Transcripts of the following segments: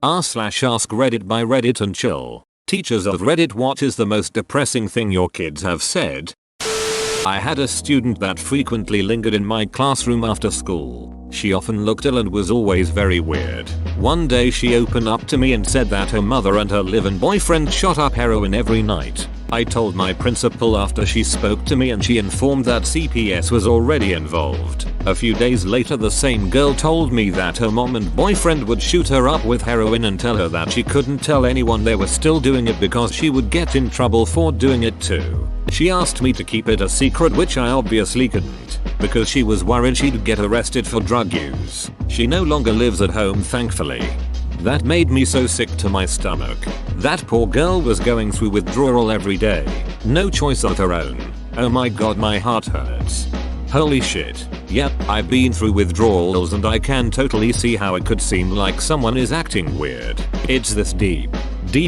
r/AskReddit by Reddit and chill. Teachers of Reddit, what is the most depressing thing your kids have said? I had a student that frequently lingered in my classroom after school. She often looked ill and was always very weird. One day she opened up to me and said that her mother and her live-in boyfriend shot up heroin every night. I told my principal after she spoke to me and she informed that CPS was already involved. A few days later the same girl told me that her mom and boyfriend would shoot her up with heroin and tell her that she couldn't tell anyone they were still doing it because she would get in trouble for doing it too. She asked me to keep it a secret, which I obviously couldn't, because she was worried she'd get arrested for drug use. She no longer lives at home, thankfully. That made me so sick to my stomach. That poor girl was going through withdrawal every day. No choice of her own. Oh my god, my heart hurts. Holy shit. Yep, I've been through withdrawals and I can totally see how it could seem like someone is acting weird. It's this deep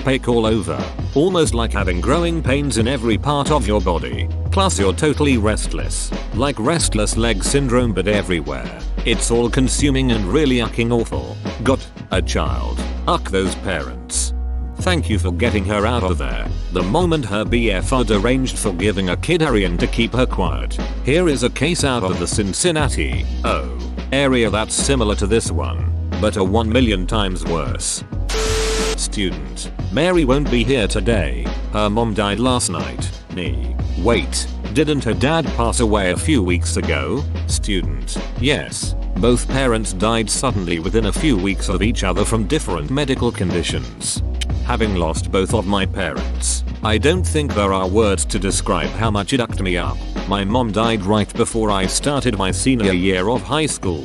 ache all over. Almost like having growing pains in every part of your body. Plus you're totally restless. Like restless leg syndrome but everywhere. It's all consuming and really yucking awful. Got a child. Uck those parents. Thank you for getting her out of there. The moment her BF'd arranged for giving a kid heroin to keep her quiet. Here is a case out of the Cincinnati area that's similar to this one, but a 1 million times worse. Student. Mary won't be here today. Her mom died last night. Wait, didn't her dad pass away a few weeks ago? Student. Yes. Both parents died suddenly within a few weeks of each other from different medical conditions. Having lost both of my parents, I don't think there are words to describe how much it ucked me up. My mom died right before I started my senior year of high school.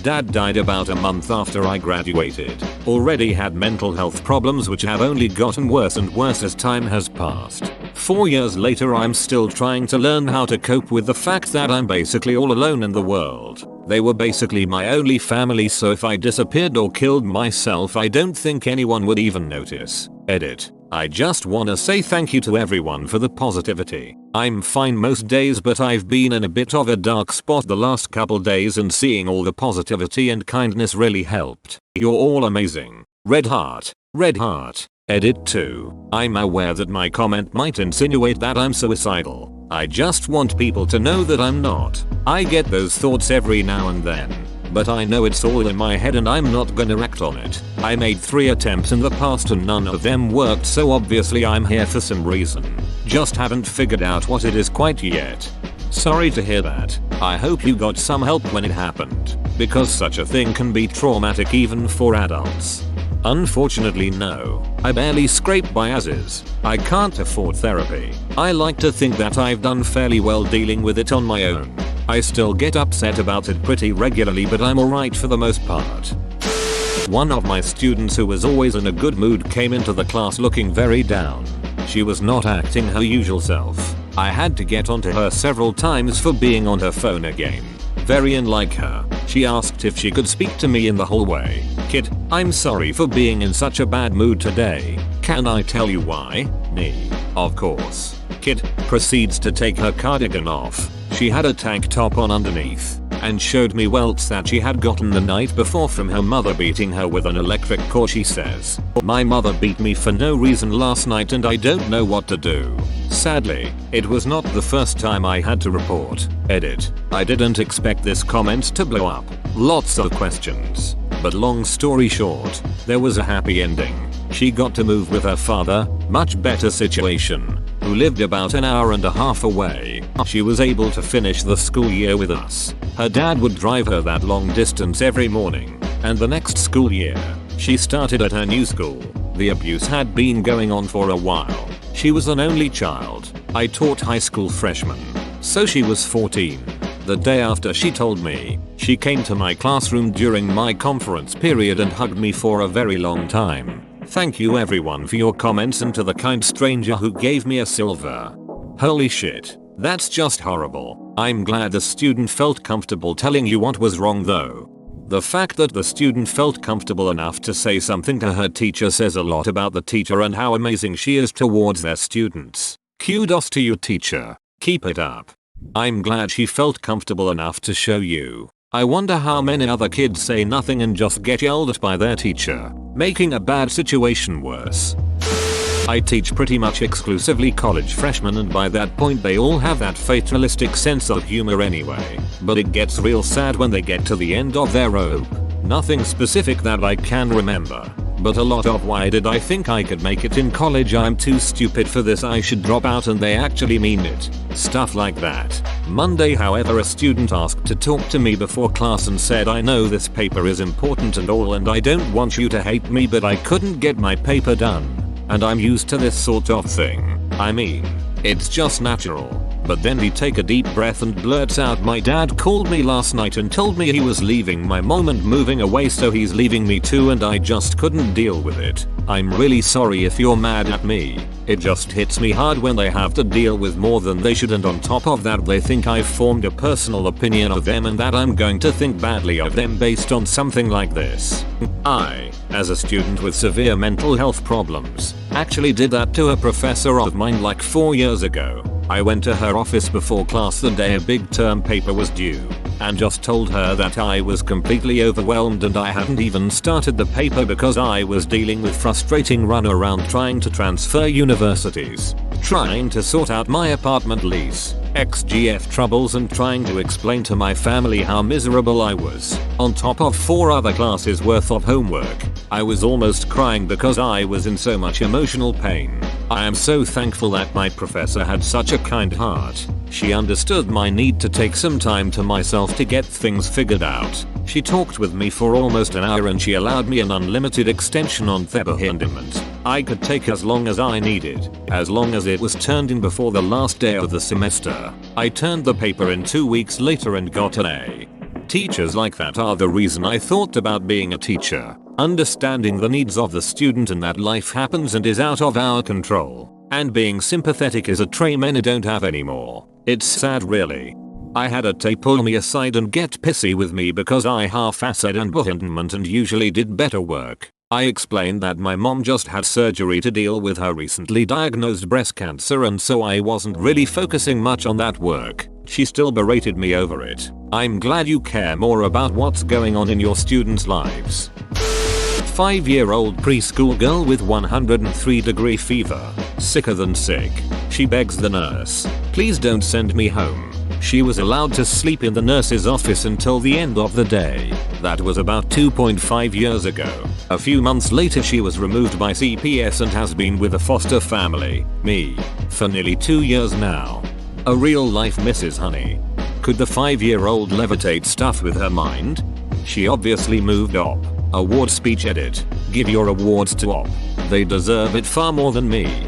Dad died about a month after I graduated. Already had mental health problems which have only gotten worse and worse as time has passed. 4 years later I'm still trying to learn how to cope with the fact that I'm basically all alone in the world. They were basically my only family, so if I disappeared or killed myself I don't think anyone would even notice. Edit. I just wanna say thank you to everyone for the positivity. I'm fine most days but I've been in a bit of a dark spot the last couple days and seeing all the positivity and kindness really helped. You're all amazing. Red heart. Red heart. Edit 2. I'm aware that my comment might insinuate that I'm suicidal. I just want people to know that I'm not. I get those thoughts every now and then. But I know it's all in my head and I'm not gonna act on it. I made 3 attempts in the past and none of them worked, so obviously I'm here for some reason. Just haven't figured out what it is quite yet. Sorry to hear that. I hope you got some help when it happened, because such a thing can be traumatic even for adults. Unfortunately no. I barely scrape by as is. I can't afford therapy. I like to think that I've done fairly well dealing with it on my own. I still get upset about it pretty regularly but I'm alright for the most part. One of my students who was always in a good mood came into the class looking very down. She was not acting her usual self. I had to get onto her several times for being on her phone again. Very unlike her, she asked if she could speak to me in the hallway. Kid, I'm sorry for being in such a bad mood today. Can I tell you why? Of course. Kid proceeds to take her cardigan off. She had a tank top on underneath and showed me welts that she had gotten the night before from her mother beating her with an electric cord. She says, "My mother beat me for no reason last night and I don't know what to do." Sadly, it was not the first time I had to report. Edit. I didn't expect this comment to blow up. Lots of questions. But long story short, there was a happy ending. She got to move with her father, much better situation, who lived about an hour and a half away. She was able to finish the school year with us. Her dad would drive her that long distance every morning, and the next school year, she started at her new school. The abuse had been going on for a while. She was an only child. I taught high school freshmen, so she was 14. The day after she told me, she came to my classroom during my conference period and hugged me for a very long time. Thank you everyone for your comments and to the kind stranger who gave me a silver. Holy shit, that's just horrible. I'm glad the student felt comfortable telling you what was wrong though. The fact that the student felt comfortable enough to say something to her teacher says a lot about the teacher and how amazing she is towards their students. Kudos to you, teacher. Keep it up. I'm glad she felt comfortable enough to show you. I wonder how many other kids say nothing and just get yelled at by their teacher. making a bad situation worse. I teach pretty much exclusively college freshmen, and by that point they all have that fatalistic sense of humor anyway. But it gets real sad when they get to the end of their rope. Nothing specific that I can remember, but a lot of why did I think I could make it in college, I'm too stupid for this, I should drop out, and they actually mean it. Stuff like that. Monday, however, a student asked to talk to me before class and said, I know this paper is important and all, and I don't want you to hate me, but I couldn't get my paper done. And I'm used to this sort of thing. I mean, it's just natural. But then he take a deep breath and blurts out, my dad called me last night and told me he was leaving my mom and moving away, so he's leaving me too, and I just couldn't deal with it. I'm really sorry if you're mad at me. It just hits me hard when they have to deal with more than they should, and on top of that they think I've formed a personal opinion of them and that I'm going to think badly of them based on something like this. I, as a student with severe mental health problems, actually did that to a professor of mine like 4 years ago. I went to her office before class the day a big term paper was due, and just told her that I was completely overwhelmed and I hadn't even started the paper because I was dealing with frustrating runaround trying to transfer universities, trying to sort out my apartment lease, XGF troubles, and trying to explain to my family how miserable I was, on top of 4 other classes worth of homework. I was almost crying because I was in so much emotional pain. I am so thankful that my professor had such a kind heart. She understood my need to take some time to myself to get things figured out. She talked with me for almost an hour and she allowed me an unlimited extension on Thebahindiment. I could take as long as I needed, as long as it was turned in before the last day of the semester. I turned the paper in 2 weeks later and got an A. Teachers like that are the reason I thought about being a teacher. Understanding the needs of the student and that life happens and is out of our control. And being sympathetic is a trait many don't have anymore. It's sad really. I had a tape pull me aside and get pissy with me because I half-assed abandonment and usually did better work. I explained that my mom just had surgery to deal with her recently diagnosed breast cancer, and so I wasn't really focusing much on that work. She still berated me over it. I'm glad you care more about what's going on in your students' lives. 5-year-old preschool girl with 103-degree fever, sicker than sick. She begs the nurse, please don't send me home. She was allowed to sleep in the nurse's office until the end of the day. That was about 2.5 years ago. A few months later she was removed by CPS and has been with a foster family, me, for nearly 2 years now. A real life Mrs. Honey. Could the 5-year-old levitate stuff with her mind? She obviously moved up. Award speech edit. Give your awards to op. They deserve it far more than me.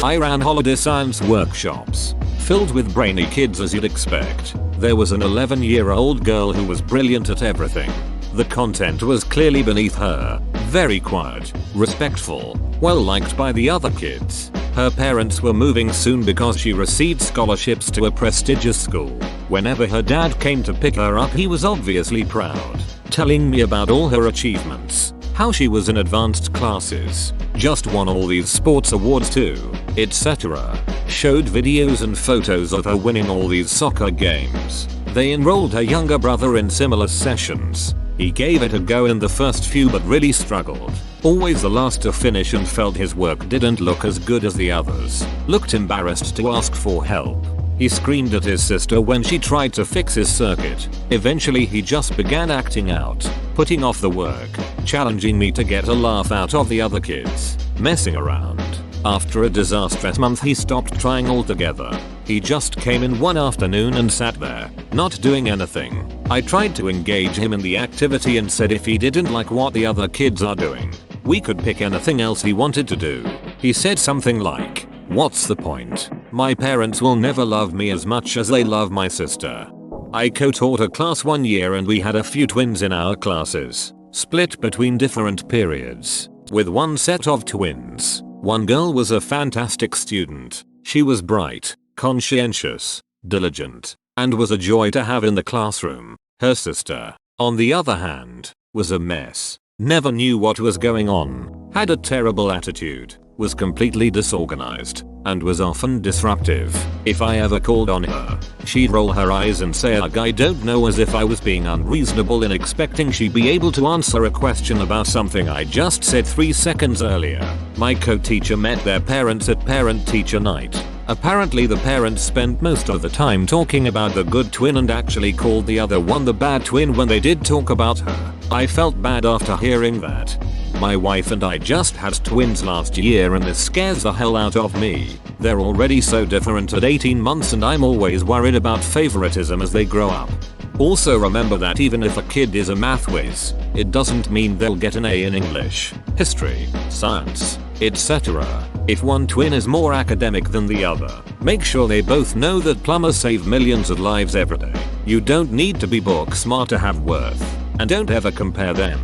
I ran holiday science workshops, filled with brainy kids as you'd expect. There was an 11-year-old girl who was brilliant at everything. The content was clearly beneath her. Very quiet, respectful, well liked by the other kids. Her parents were moving soon because she received scholarships to a prestigious school. Whenever her dad came to pick her up he was obviously proud, telling me about all her achievements, how she was in advanced classes, just won all these sports awards too, etc. Showed videos and photos of her winning all these soccer games. They enrolled her younger brother in similar sessions. He gave it a go in the first few but really struggled. Always the last to finish and felt his work didn't look as good as the others. Looked embarrassed to ask for help. He screamed at his sister when she tried to fix his circuit. Eventually he just began acting out, putting off the work, challenging me to get a laugh out of the other kids, messing around. After a disastrous month he stopped trying altogether. He just came in one afternoon and sat there, not doing anything. I tried to engage him in the activity and said if he didn't like what the other kids are doing, we could pick anything else he wanted to do. He said something like, "What's the point? My parents will never love me as much as they love my sister." I co-taught a class 1 year and we had a few twins in our classes, split between different periods. With one set of twins, one girl was a fantastic student. She was bright, conscientious, diligent, and was a joy to have in the classroom. Her sister, on the other hand, was a mess. Never knew what was going on, had a terrible attitude, was completely disorganized, and was often disruptive. If I ever called on her, she'd roll her eyes and say "Ugh, I don't know," as if I was being unreasonable in expecting she'd be able to answer a question about something I just said 3 seconds earlier. My co-teacher met their parents at parent-teacher night. Apparently the parents spent most of the time talking about the good twin and actually called the other one the bad twin when they did talk about her. I felt bad after hearing that. My wife and I just had twins last year and this scares the hell out of me. They're already so different at 18 months and I'm always worried about favoritism as they grow up. Also remember that even if a kid is a math whiz, it doesn't mean they'll get an A in English, history, science, etc. If one twin is more academic than the other, make sure they both know that plumbers save millions of lives every day. You don't need to be book smart to have worth, and don't ever compare them.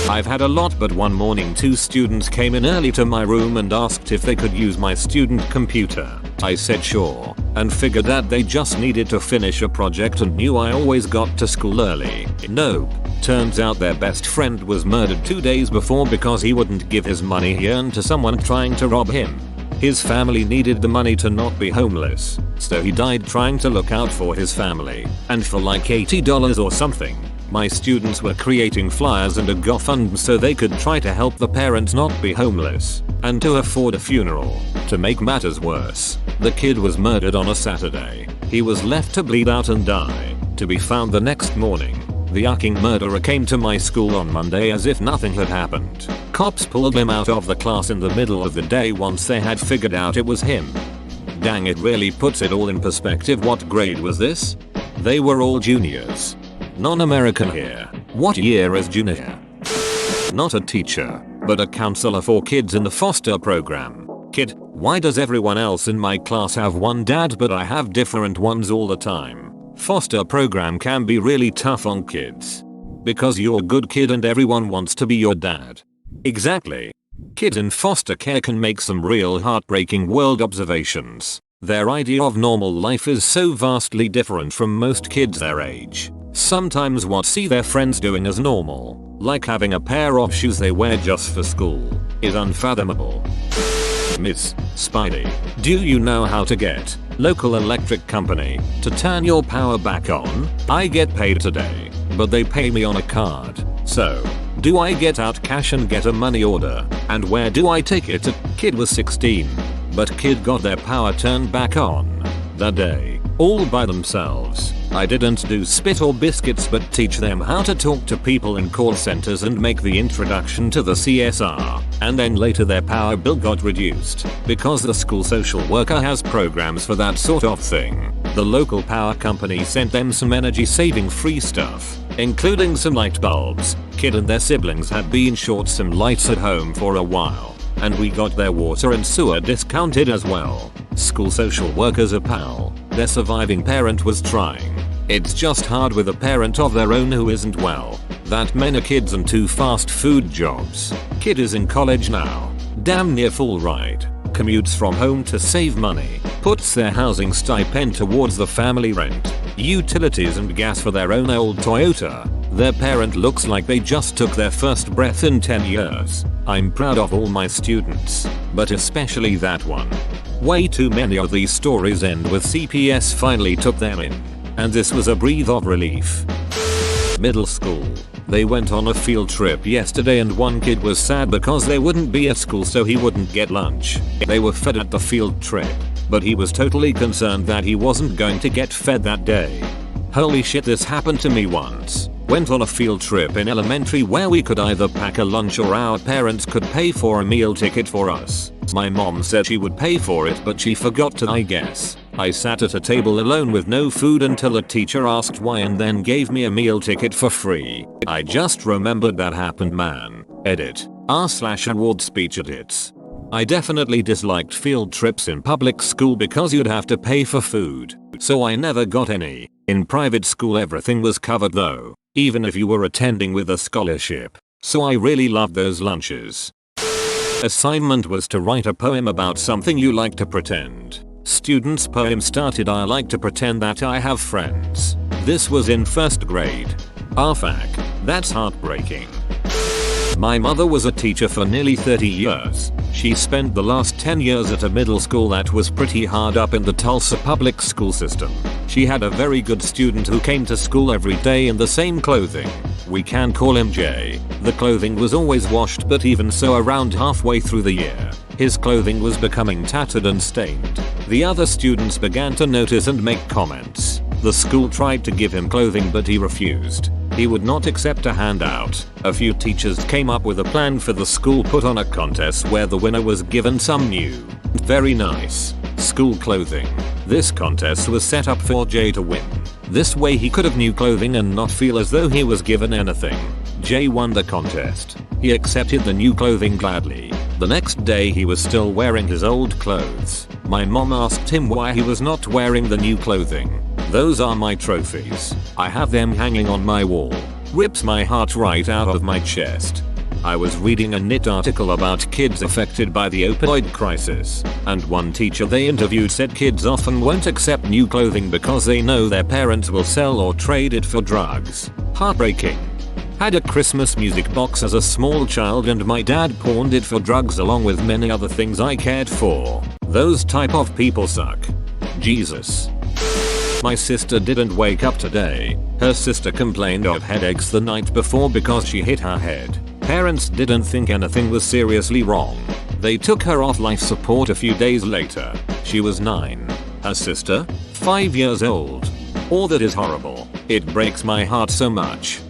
I've had a lot, but one morning 2 students came in early to my room and asked if they could use my student computer. I said sure, and figured that they just needed to finish a project and knew I always got to school early. Nope. Turns out their best friend was murdered 2 days before because he wouldn't give his money he earned to someone trying to rob him. His family needed the money to not be homeless, so he died trying to look out for his family, and for like $80 or something. My students were creating flyers and a GoFundMe so they could try to help the parents not be homeless, and to afford a funeral. To make matters worse, the kid was murdered on a Saturday. He was left to bleed out and die, to be found the next morning. The yucking murderer came to my school on Monday as if nothing had happened. Cops pulled him out of the class in the middle of the day once they had figured out it was him. Dang, it really puts it all in perspective. What grade was this? They were all juniors. Non-American here. What year is junior? Not a teacher, but a counselor for kids in the foster program. Kid, why does everyone else in my class have one dad but I have different ones all the time? Foster program can be really tough on kids. Because you're a good kid and everyone wants to be your dad. Exactly. Kids in foster care can make some real heartbreaking world observations. Their idea of normal life is so vastly different from most kids their age. Sometimes what see their friends doing as normal, like having a pair of shoes they wear just for school, is unfathomable. Miss Spidey, do you know how to get local electric company to turn your power back on? I get paid today, but they pay me on a card. So, do I get out cash and get a money order? And where do I take it to? Kid was 16, but kid got their power turned back on that day, all by themselves. I didn't do spit or biscuits but teach them how to talk to people in call centers and make the introduction to the CSR, and then later their power bill got reduced, because the school social worker has programs for that sort of thing. The local power company sent them some energy saving free stuff, including some light bulbs. Kid and their siblings had been short some lights at home for a while, and we got their water and sewer discounted as well. School social workers are pal. Their surviving parent was trying. It's just hard with a parent of their own who isn't well. That many kids and 2 fast food jobs. Kid is in college now. Damn near full ride. Commutes from home to save money. Puts their housing stipend towards the family rent, utilities and gas for their own old Toyota. Their parent looks like they just took their first breath in 10 years. I'm proud of all my students, but especially that one. Way too many of these stories end with CPS finally took them in, and this was a breath of relief. Middle school. They went on a field trip yesterday and one kid was sad because they wouldn't be at school so he wouldn't get lunch. They were fed at the field trip, but he was totally concerned that he wasn't going to get fed that day. Holy shit, this happened to me once. Went on a field trip in elementary where we could either pack a lunch or our parents could pay for a meal ticket for us. My mom said she would pay for it but she forgot to, I guess. I sat at a table alone with no food until a teacher asked why and then gave me a meal ticket for free. I just remembered that happened, man. Edit. r/award speech edits. I definitely disliked field trips in public school because you'd have to pay for food, so I never got any. In private school everything was covered though, even if you were attending with a scholarship, so I really loved those lunches. Assignment was to write a poem about something you like to pretend. Student's poem started, I like to pretend that I have friends. This was in 1st grade. Fuck, that's heartbreaking. My mother was a teacher for nearly 30 years. She spent the last 10 years at a middle school that was pretty hard up in the Tulsa public school system. She had a very good student who came to school every day in the same clothing. We can call him Jay. The clothing was always washed, but even so, around halfway through the year, his clothing was becoming tattered and stained. The other students began to notice and make comments. The school tried to give him clothing, but he refused. He would not accept a handout. A few teachers came up with a plan for the school, put on a contest where the winner was given some new, very nice school clothing. This contest was set up for Jay to win. This way he could have new clothing and not feel as though he was given anything. Jay won the contest. He accepted the new clothing gladly. The next day he was still wearing his old clothes. My mom asked him why he was not wearing the new clothing. Those are my trophies. I have them hanging on my wall. Rips my heart right out of my chest. I was reading a NIT article about kids affected by the opioid crisis, and one teacher they interviewed said kids often won't accept new clothing because they know their parents will sell or trade it for drugs. Heartbreaking. Had a Christmas music box as a small child and my dad pawned it for drugs along with many other things I cared for. Those type of people suck. Jesus. My sister didn't wake up today. Her sister complained of headaches the night before because she hit her head. Parents didn't think anything was seriously wrong. They took her off life support a few days later. She was 9. Her sister? 5 years old. All that is horrible. It breaks my heart so much.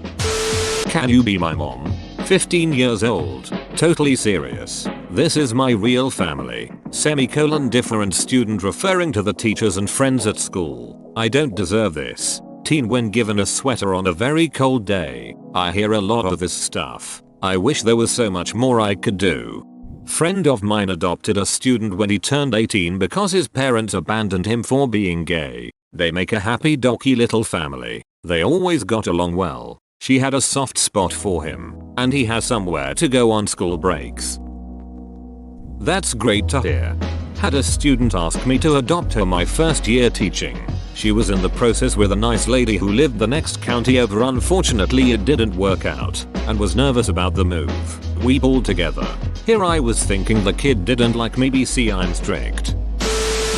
Can you be my mom? 15 years old. Totally serious. This is my real family. Different student referring to the teachers and friends at school. I don't deserve this. Teen when given a sweater on a very cold day. I hear a lot of this stuff. I wish there was so much more I could do. Friend of mine adopted a student when he turned 18 because his parents abandoned him for being gay. They make a happy docky little family. They always got along well. She had a soft spot for him, and he has somewhere to go on school breaks. That's great to hear. Had a student ask me to adopt her my first year teaching. She was in the process with a nice lady who lived the next county over. Unfortunately it didn't work out, and was nervous about the move. We pulled together. Here I was thinking the kid didn't like me, BC I'm strict.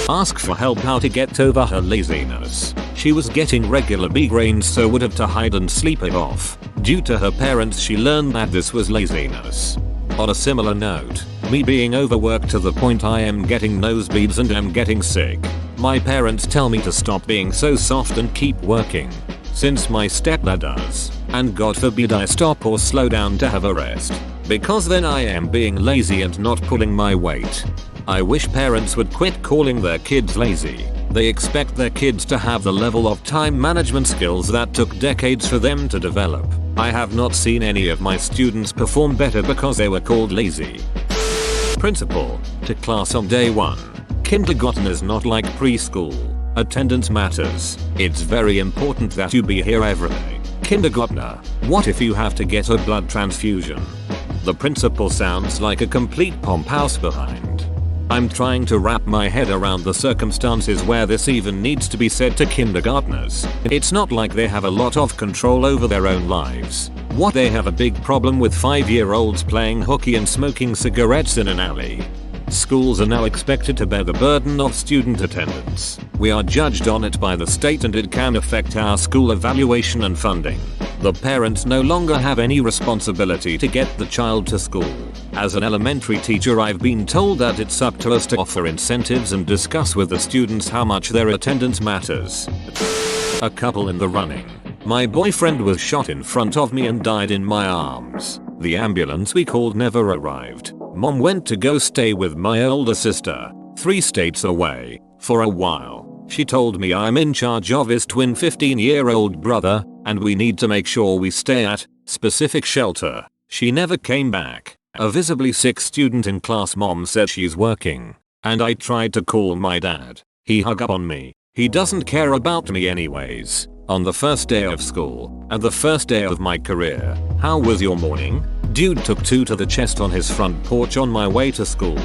Ask for help how to get over her laziness. She was getting regular migraines, so would have to hide and sleep it off. Due to her parents she learned that this was laziness. On a similar note, me being overworked to the point I am getting nosebleeds and am getting sick. My parents tell me to stop being so soft and keep working. Since my stepdad does, and God forbid I stop or slow down to have a rest. Because then I am being lazy and not pulling my weight. I wish parents would quit calling their kids lazy. They expect their kids to have the level of time management skills that took decades for them to develop. I have not seen any of my students perform better because they were called lazy. Principal, to class on day 1. Kindergarten is not like preschool. Attendance matters. It's very important that you be here every day. Kindergartner, what if you have to get a blood transfusion? The principal sounds like a complete pomp house behind. I'm trying to wrap my head around the circumstances where this even needs to be said to kindergartners. It's not like they have a lot of control over their own lives. What, they have a big problem with 5-year-olds playing hooky and smoking cigarettes in an alley? Schools are now expected to bear the burden of student attendance. We are judged on it by the state and it can affect our school evaluation and funding. The parents no longer have any responsibility to get the child to school. As an elementary teacher I've been told that it's up to us to offer incentives and discuss with the students how much their attendance matters. A couple in the running. My boyfriend was shot in front of me and died in my arms. The ambulance we called never arrived. Mom went to go stay with my older sister, 3 states away, for a while. She told me I'm in charge of his twin 15-year-old brother, and we need to make sure we stay at specific shelter. She never came back. A visibly sick student in class mom said she's working, and I tried to call my dad. He hung up on me. He doesn't care about me anyways. On the first day of school, and the first day of my career. How was your morning? Dude took 2 to the chest on his front porch on my way to school.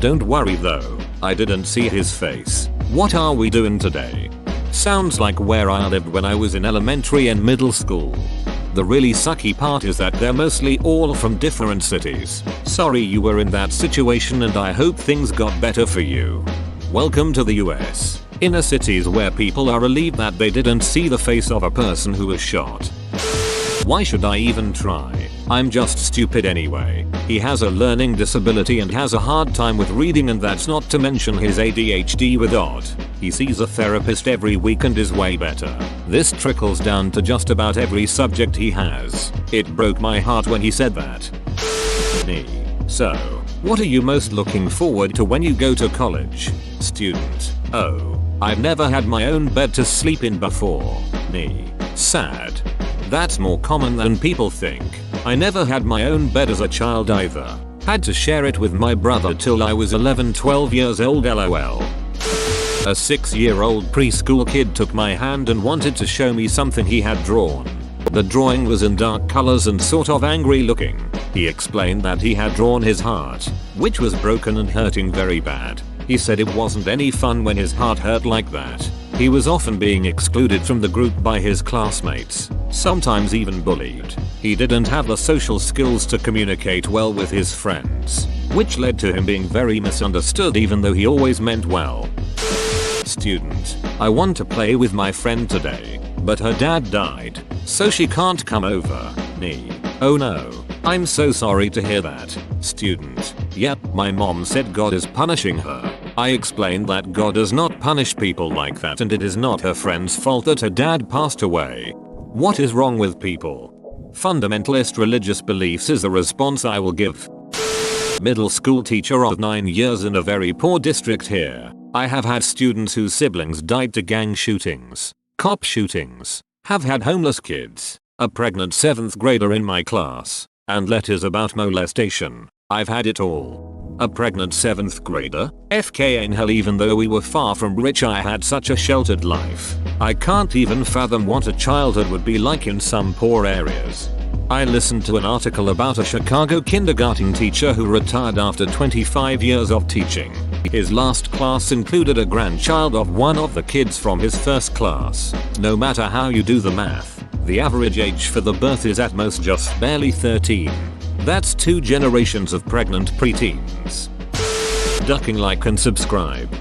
Don't worry though, I didn't see his face. What are we doing today? Sounds like where I lived when I was in elementary and middle school. The really sucky part is that they're mostly all from different cities. Sorry you were in that situation and I hope things got better for you. Welcome to the US. Inner cities where people are relieved that they didn't see the face of a person who was shot. Why should I even try? I'm just stupid anyway. He has a learning disability and has a hard time with reading, and that's not to mention his ADHD with odd. He sees a therapist every week and is way better. This trickles down to just about every subject he has. It broke my heart when he said that. Me. So, what are you most looking forward to when you go to college? Student. Oh, I've never had my own bed to sleep in before. Me. Sad. That's more common than people think. I never had my own bed as a child either. Had to share it with my brother till I was 11-12 years old, lol. A 6-year-old preschool kid took my hand and wanted to show me something he had drawn. The drawing was in dark colors and sort of angry looking. He explained that he had drawn his heart, which was broken and hurting very bad. He said it wasn't any fun when his heart hurt like that. He was often being excluded from the group by his classmates, sometimes even bullied. He didn't have the social skills to communicate well with his friends, which led to him being very misunderstood even though he always meant well. Student. I want to play with my friend today, but her dad died, so she can't come over. Me. Oh no. I'm so sorry to hear that. Student. Yep, my mom said God is punishing her. I explained that God does not punish people like that and it is not her friend's fault that her dad passed away. What is wrong with people? Fundamentalist religious beliefs is the response I will give. Middle school teacher of 9 years in a very poor district here. I have had students whose siblings died to gang shootings, cop shootings, have had homeless kids, a pregnant 7th grader in my class, and letters about molestation. I've had it all. A pregnant 7th grader? FK in hell, even though we were far from rich I had such a sheltered life. I can't even fathom what a childhood would be like in some poor areas. I listened to an article about a Chicago kindergarten teacher who retired after 25 years of teaching. His last class included a grandchild of one of the kids from his first class. No matter how you do the math, the average age for the birth is at most just barely 13. That's 2 generations of pregnant preteens. Ducking like and subscribe.